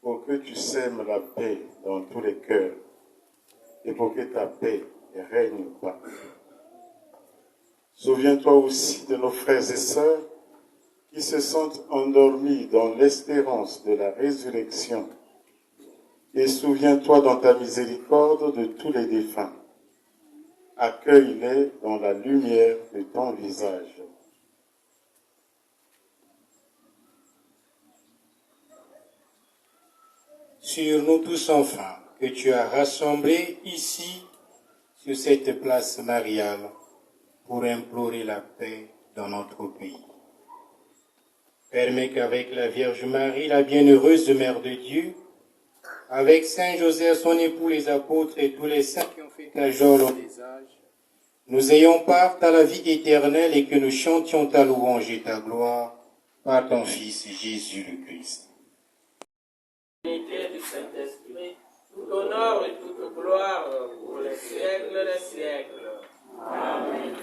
pour que tu sèmes la paix dans tous les cœurs et pour que ta paix règne partout. Souviens-toi aussi de nos frères et sœurs qui se sentent endormis dans l'espérance de la résurrection, et souviens-toi dans ta miséricorde de tous les défunts. Accueille-les dans la lumière de ton visage. Sur nous tous enfin, que tu as rassemblés ici, sur cette place mariale, pour implorer la paix dans notre pays. Permets qu'avec la Vierge Marie, la bienheureuse Mère de Dieu, avec Saint Joseph, son époux, les apôtres et tous les saints qui ont fait ta joie au long des âges, nous ayons part à la vie éternelle et que nous chantions ta louange et ta gloire par ton Fils Jésus le Christ. L'unité du Saint-Esprit, tout honneur et toute gloire pour les siècles des siècles. Amen.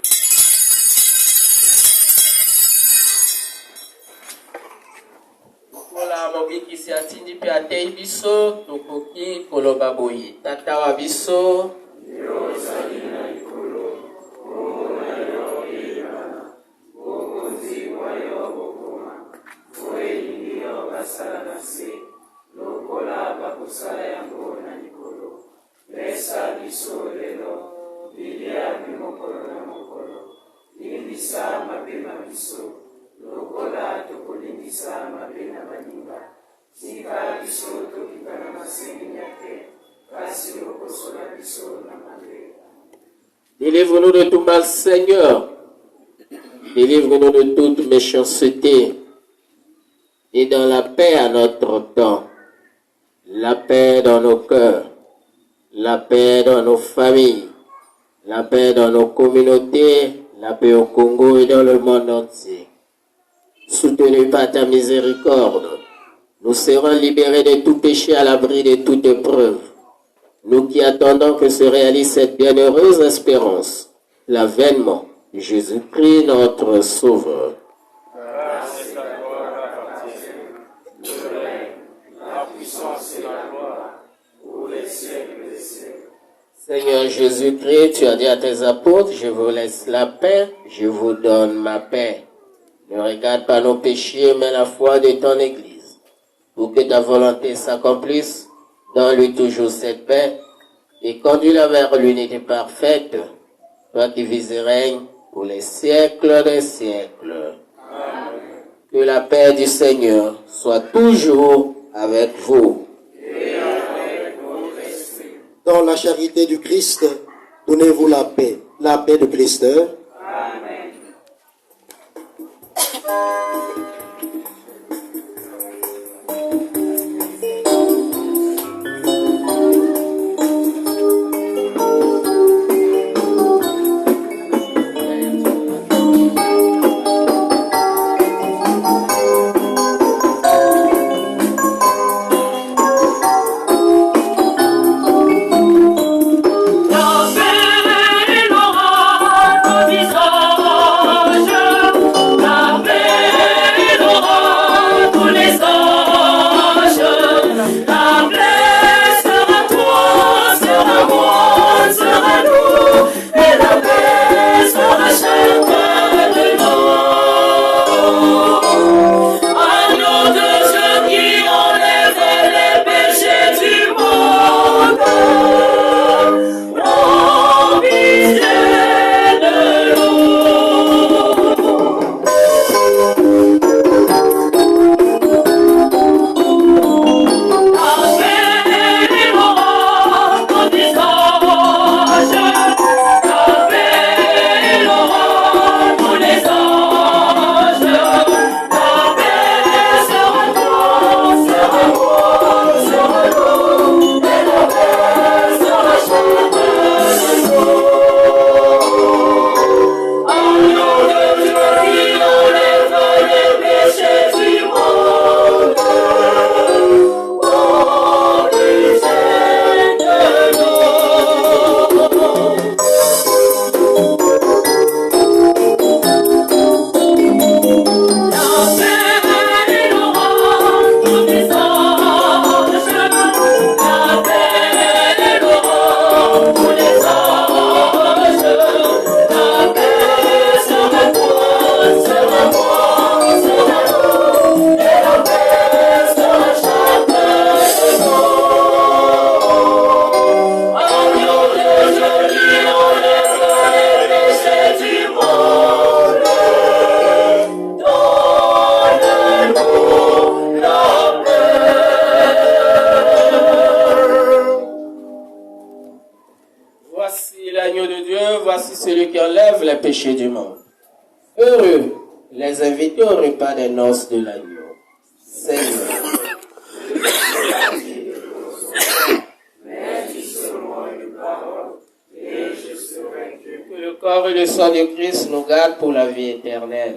Kola mobiki si atindi pe atei biso tokoki koloba boye tata wa biso yo salina ikolo ona yo ina okozi wa yo bokoma foi yo basala na se lokola bakusala yango na likolo pesa biso lelo bilia bimokolo na mokolo limbisa mapema biso lokola tokolingisa mapena baninga tika biso tokikana masengenya te kasi lokosola biso na mabe. Délivre-nous de tout mal, Seigneur. Délivre-nous de toute méchanceté. Et dans la paix à notre temps. La paix dans nos cœurs. La paix dans nos familles. La paix dans nos communautés. La paix au Congo et dans le monde entier. Soutenus par ta miséricorde, nous serons libérés de tout péché à l'abri de toute épreuve. Nous qui attendons que se réalise cette bienheureuse espérance, l'avènement de Jésus-Christ notre Sauveur. Grâce et la gloire appartiennent, le règne, la puissance et la gloire, pour les siècles des siècles. Seigneur Jésus-Christ, tu as dit à tes apôtres, je vous laisse la paix, je vous donne ma paix. Ne regarde pas nos péchés, mais la foi de ton Église, pour que ta volonté s'accomplisse, donne-lui toujours cette paix, et conduis-la vers l'unité parfaite, toi qui vis et règnes pour les siècles des siècles. Amen. Que la paix du Seigneur soit toujours avec vous. Et avec votre esprit. Dans la charité du Christ, donnez-vous la paix de Christ. Amen. La paix, péchés du monde. Heureux les invités au repas des noces de l'agneau. Seigneur. Que le corps et le sang de Christ nous gardent pour la vie éternelle.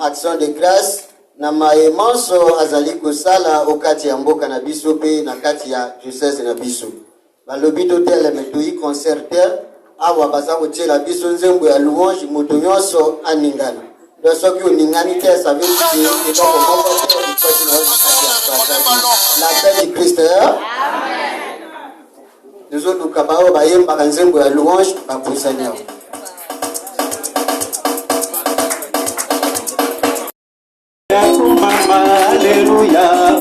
Action de grâce na maemanso azali kusala okati ya mboka na biso pe na kati ya diocèse na biso balobi toteleme toyi concerteur awa baza kotiela biso nzembo ya louange moto nyonso aningana do soki oningani te ça veut dire que eloko moko te okoti na la paix du Christ. Amen. Tozoluka bao bayembaka nzembo ya louange bapusani awa. Hallelujah.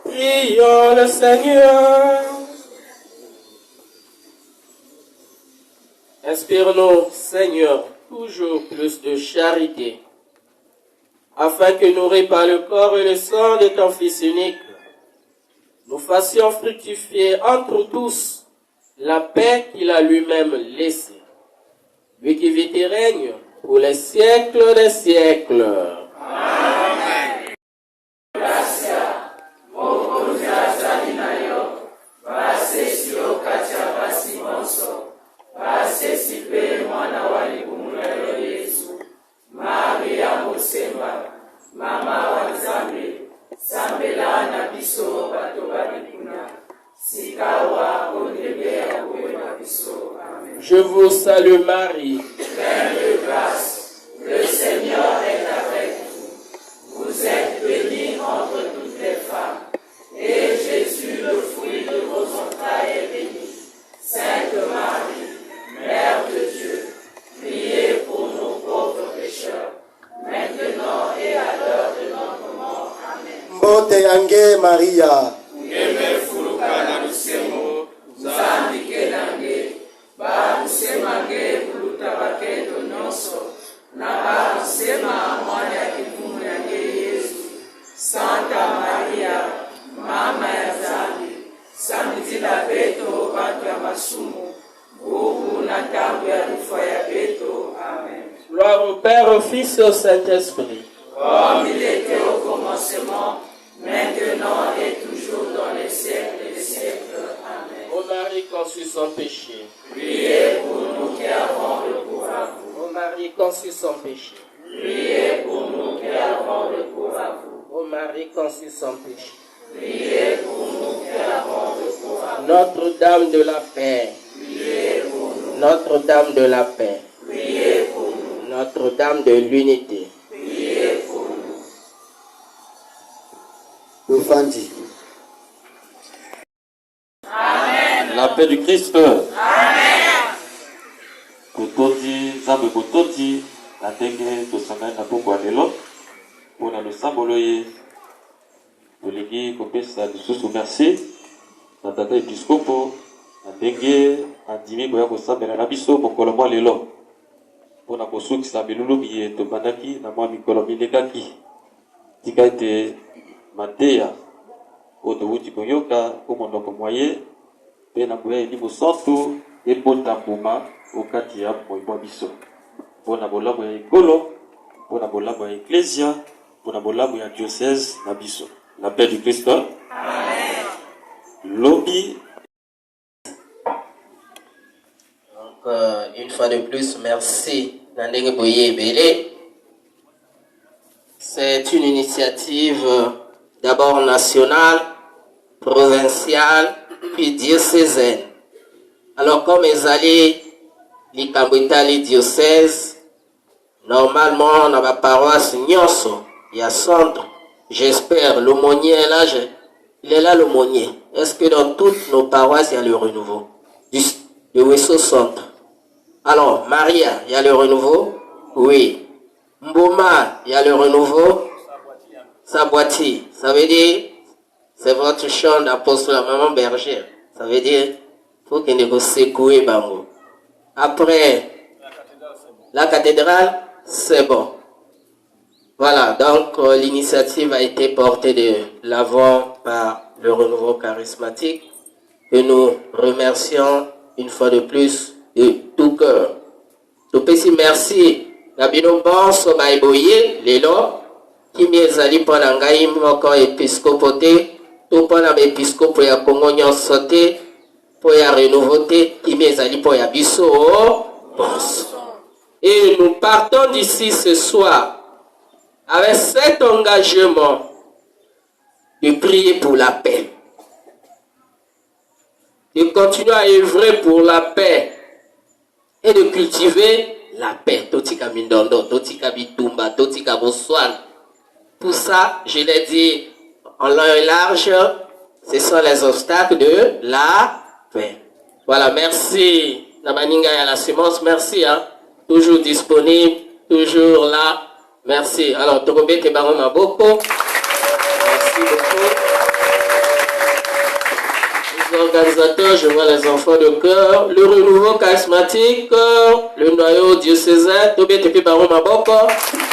Prions le Seigneur. Inspire-nous, Seigneur, toujours plus de charité, afin que, nourris par le corps et le sang de ton Fils unique, nous fassions fructifier entre tous la paix qu'il a lui-même laissée. Lui qui vit et règne pour les siècles des siècles. Amen. Mama wa Nzambe, sambela na biso bato babikuna, sikawa kondebea kuwema biso. Amen. Je vous salue Marie, pleine de grâce, le Seigneur est avec vous. Vous êtes bénie entre toutes les femmes, et Jésus, le fruit de vos entrailles, est béni. Sainte Marie, Mère de Dieu, priez pour nos pauvres pécheurs, maintenant et à l'heure de notre mort. Amen. Mbote yange Maria. Ngeme fuluka na lusemo, zambike nange, ba lusema nge kuluta baketo nyonso, na ba lusema mwana ya kifumu yange Yesu. Santa Maria, mama ya zambi, samizila beto bantu ya masumu, bubu na tangu ya lufa ya beto. Amen. Gloire au Père, au Fils et au Saint-Esprit. Comme il était au commencement, maintenant et toujours dans les siècles des siècles. Amen. Ô Marie conçue sans péché. Priez pour nous qui avons recours à vous. Ô Marie conçue sans péché. Priez pour nous qui avons recours à vous. Ô Marie conçue sans péché. Priez pour nous qui avons recours à vous. Notre-Dame de la paix. Priez pour nous. Notre-Dame de la paix. Priez pour nous. Notre-Dame de l'unité. Priez pour nous. Ufandi. Amen. La paix du Christ. Amen. Kototi, Zambe Kototi, la tenge, tosangani na poko ya lelo, pona losambolo ye, tolingi kopesa lisusu merci na tata episkopo na ndenge andimi koya kosambela na biso mokolo mwa lelo mpona kosukisa bilulubi ye tobandaki na mwa mikolo milekaki tika ete mateya oyo towuti koyoka po monoko mwa ye mpe na koya eli mosantu ebota mbuma okati ya moi mwa biso mpona bolamu ya ekolo mpona bolamu ya eklesia mpona bolamu ya diocèse na biso. La paix du Christ. Amen. Lobby. Donc, une fois de plus, merci Nandenge Boye Bele. C'est une initiative d'abord nationale, provinciale, puis diocésaine. Alors, comme les alliés, les Kambouita, les diocèses, normalement, dans ma paroisse Nyonso, il y a centre. J'espère, l'aumônier est là, il est là l'aumônier. Est-ce que dans toutes nos paroisses, il y a le renouveau? Le Wesso Centre. Alors, Maria, il y a le renouveau? Oui. Mboma, il y a le renouveau? Sabwati, ça veut dire, c'est votre chant d'apôtre la maman bergère. Ça veut dire, il faut qu'il ne secouer Bango. Après, la cathédrale, c'est bon. Voilà, donc l'initiative a été portée de l'avant par le renouveau charismatique que nous remercions une fois de plus de tout cœur. Tout petit merci. Nabino Bonso Baiboye, Lelo, qui m'ezali pendant ngai moko épiscopoté, tout pendant épiscopo ya Congo Nyonsoté, pour ya renouveauté, qui m'ezali pour ya biso Bonso. Et nous partons d'ici ce soir avec cet engagement de prier pour la paix, de continuer à œuvrer pour la paix et de cultiver la paix. Totika Mindondo, Totika Bitumba, Totika Boswan. Tout ça, je l'ai dit en long et large, ce sont les obstacles de la paix. Voilà, merci. Namaninga et la semence, merci. Toujours disponible, toujours là. Merci. Alors, Togobe Kebaron Maboko. Merci beaucoup. Les organisateurs, je vois les enfants de cœur. Le renouveau charismatique, le noyau diocésain, Togobe Kebaron Maboko.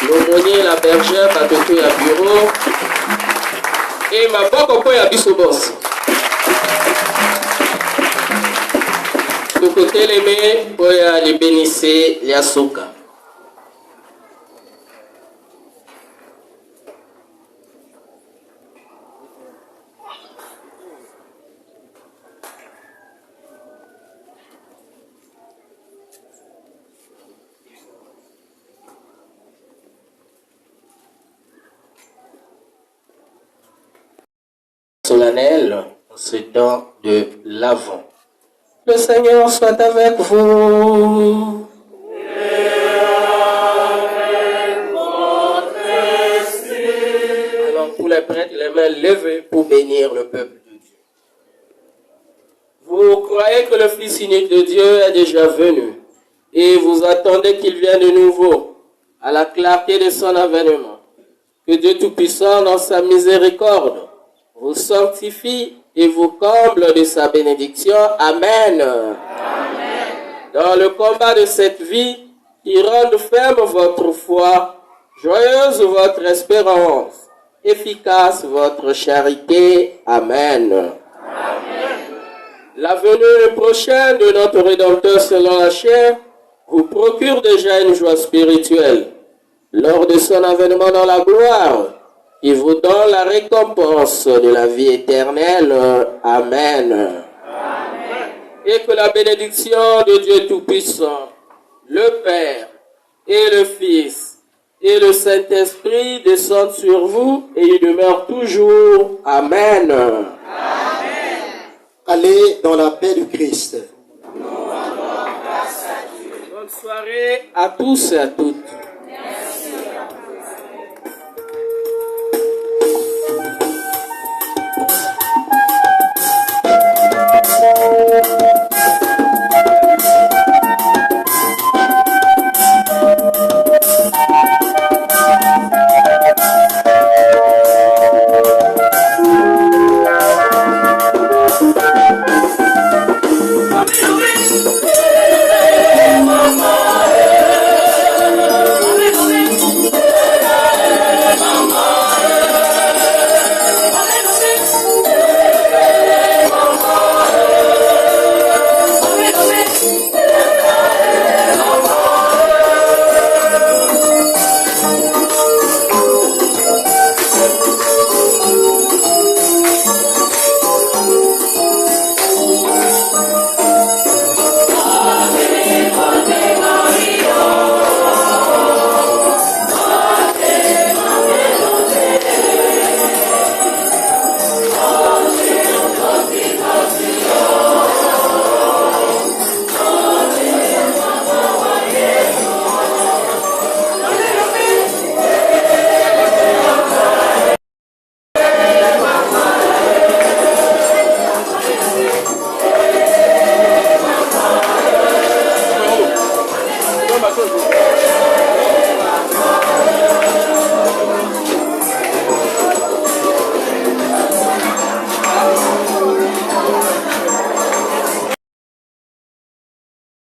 L'aumônier, la bergère, Batoto ya bureau. Et Maboko pour ya bisobos. De côté les mains, pour ya les bénisser, les asuka. Solennel en ce temps de l'Avent. Le Seigneur soit avec vous. Et avec votre esprit. Alors pour les prêtres, les mains levées pour bénir le peuple de Dieu. Vous croyez que le Fils unique de Dieu est déjà venu et vous attendez qu'il vienne de nouveau à la clarté de son avènement. Que Dieu Tout-Puissant dans sa miséricorde vous sanctifie et vous comble de sa bénédiction. Amen. Amen. Dans le combat de cette vie, qui rende ferme votre foi, joyeuse votre espérance, efficace votre charité. Amen. Amen. La venue prochaine de notre Rédempteur selon la chair vous procure déjà une joie spirituelle. Lors de son avènement dans la gloire, il vous donne la récompense de la vie éternelle. Amen. Amen. Et que la bénédiction de Dieu Tout-Puissant, le Père et le Fils et le Saint-Esprit descendent sur vous et y demeurent toujours. Amen. Amen. Allez dans la paix du Christ. Bonne soirée à tous et à toutes.